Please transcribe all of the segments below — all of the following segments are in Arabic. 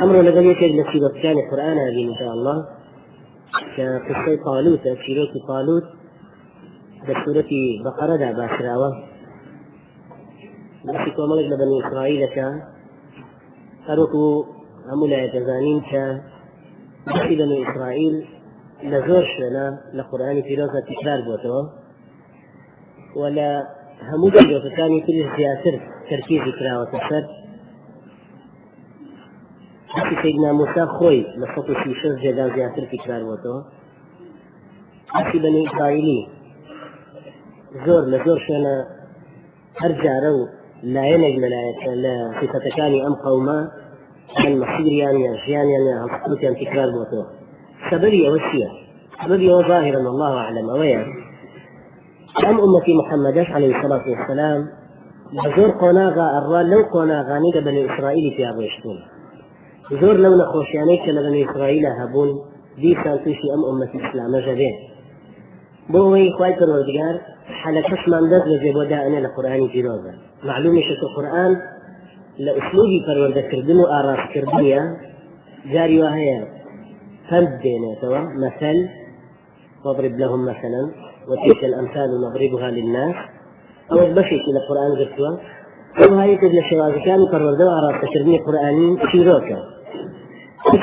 أمر لقد يكاد لسيرة الثاني قرآن هذه إن شاء الله كقصة طالوت سيرة طالوت بسورة بقرة دا باشراوة بس كوملك لبني إسرائيل أروكو أمولا يتزانين بسي بني إسرائيل لزورش لنا لقرآن في روزة تكرار بوتو ولا هموت الجوة الثاني كل سياسر تركيز إكراه وتسر بسي سيدنا موسى خوي لصوت شيشوز جدا سياسر تكرار بوتو بسي بني إسرائيلي زور لزورش لنا أرجع رو لا ينجم لا صفتكاني أم قوما عن مصير يعني أشيان يعني هالصوت يعني تكرار بوتو سببي أوشيا سببي ظاهرا الله أعلم أويا أم أمتي محمد عليه الصلاة والسلام زور قناغا الرال لو قناغاني بني إسرائيل في أبو يشتون زور لو نخوشيانيك لبني إسرائيل هبون دي سانتوشي أم أمتي إسلام جبين بوي خواهي پروردگار حلقش من دست لجبو دائنه لقرآن جيروزا معلومة شكو القرآن لأسلوبي پرورده كردن و آراس كردنيا جاري وهي فند بيناتوا مثل واضرب لهم مثلا وتلك الأمثال نضربها للناس أو بشيء إلى القرآن قرتوا أو هاي تبنى الشواذ كانوا پرورده و آراس كردنيا قرآنين شيروكا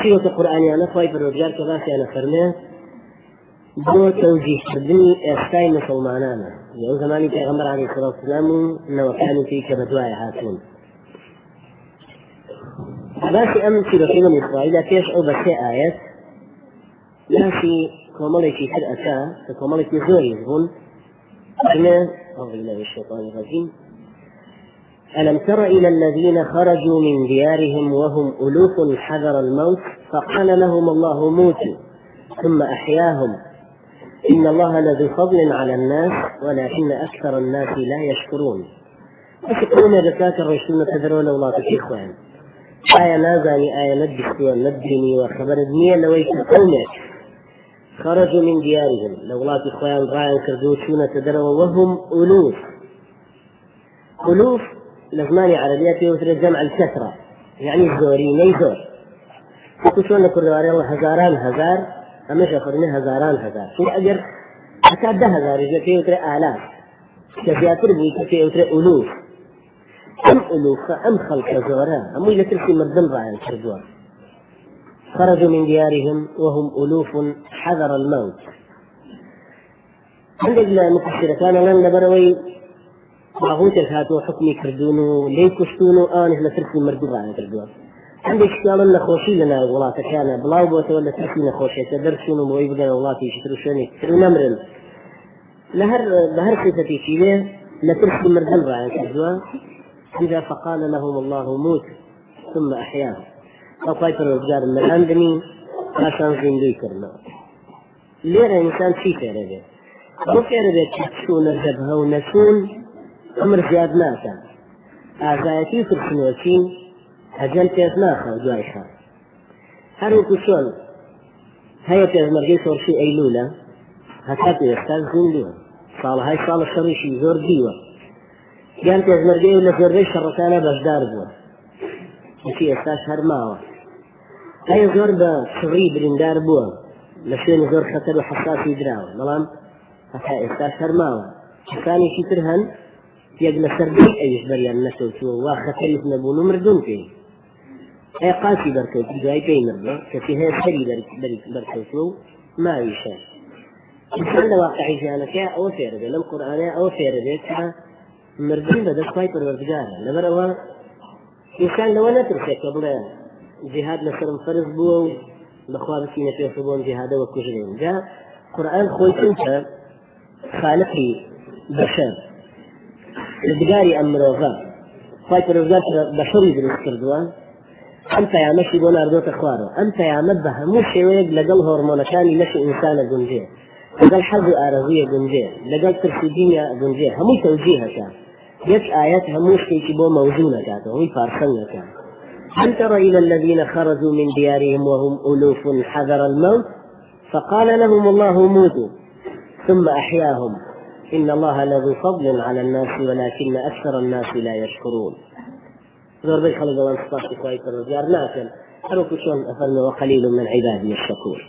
شيروكا قرآني أنا خواهي پروردگار كباسي أنا فرميه بو توجيه كردني استاي مسلمانانا يو زماني پیغمبر عليه الصلاة والسلام انه كانوا في كبدواء هاتون باسي أم في رسول إسرائيل كيش أو بسي آيات لاسي كومالي في فرقة كومالي في زوري يقول أنا أعوذ بالله من الشيطان الرجيم ألم تر إلى الذين خرجوا من ديارهم وهم ألوف حذر الموت فقال لهم الله موتوا ثم أحياهم إن الله لذو فضل على الناس ولكن أكثر الناس لا يشكرون أشكرون ذكاك الرسول تذرون الله في إخوان آية نازاني آية ندستوا ندني وخبر الدنيا لويت قومك خرجوا من ديارهم لولاة إخوان رايا كردوشون تدروا وهم ألوف ألوف لزماني عربية يوتر جمع الكثرة يعني الزورين يزور وكشون كردواري الله هزاران هزار أمش أخرنا هزاران هزار شو أجر أكاد هزار يجي فيه وتر آلاف كثير بيجي فيه وتر ألوف أم ألوف أم خلق زورا أم إذا ترسي مردن رأي الكردوار خرجوا من ديارهم وهم ألوف حذر الموت عندنا مفسرة كان لنا بروي طاغوت الهاتو حكمي كردونو ليه كشتونو أنا ترسي مردن رأي الكردوار عندك شغله نخوشي لنا ولا كان بلاو بوت ولا ترسي نخوشي تدرسون ويبقى والله يشتروا شنو نمرن لهر صفتي فيه لترسي مردن رأي الكردوار إذا فقال لهم الله موت ثم أحياهم فقايت الرجال من عندني عشان زندي كرنا ليه إنسان في فعله مو فعله تكسون الجبهة ونسون أمر زياد ناسا أعزائي في السنوات أجل تيزناخا وجوايشا هارو كشون هيا تيزمرجي صورشي أيلولة هكذا يستاذ زنديو صالة هاي صالة شريشي زور ديوة كانت تيزمرجي ولا زورجي شرطانا بجدار بوا وكي استاذ هرماوة هاي زور بشغي برندار بوا لشين زور خطر وحساس يدراوة ملام هاي استاذ هرماوة ثاني شي ترهن يجل سردي أيش بريان نسوتو وخطر يتنبون مردون كي أي قاسي بركوتو جاي كي مرضى كفي هي سري بركوتو ما يشان إنسان لواقعي جانك أو فيرده لم قرآن أو فيرده مردون بدأ خواهي پروردگاره لبروا إنسان لو نترسك قبل جهاد نصر فرض بو بخواب سينة يصبون جهاده وكجرين جاء قرآن خوي كنت خالقي بشر لبقاري أمروغا خواهي پروردگار بشري بالاسكردوان أنت يا مشي بون أردوت أخوارو أنت يا مدبها موشي ويق لقل هرمونكاني مشي إنسان قنجيه لقل حظ آرزية قنجيه لقل ترسيدية قنجيه همو توجيهها كان جت آيات هموش كي بو موزونة كاتو هي فارسنة كان هل ترى إلى الذين خرجوا من ديارهم وهم ألوف حذر الموت فقال لهم الله موتوا ثم أحياهم إن الله لذو فضل على الناس ولكن أكثر الناس لا يشكرون زور بيش خلق الله نصطاح كويس الرجال لكن هەروەکو چۆن ئەفەرمێ وەقەلیل من عیبادی الشەکوور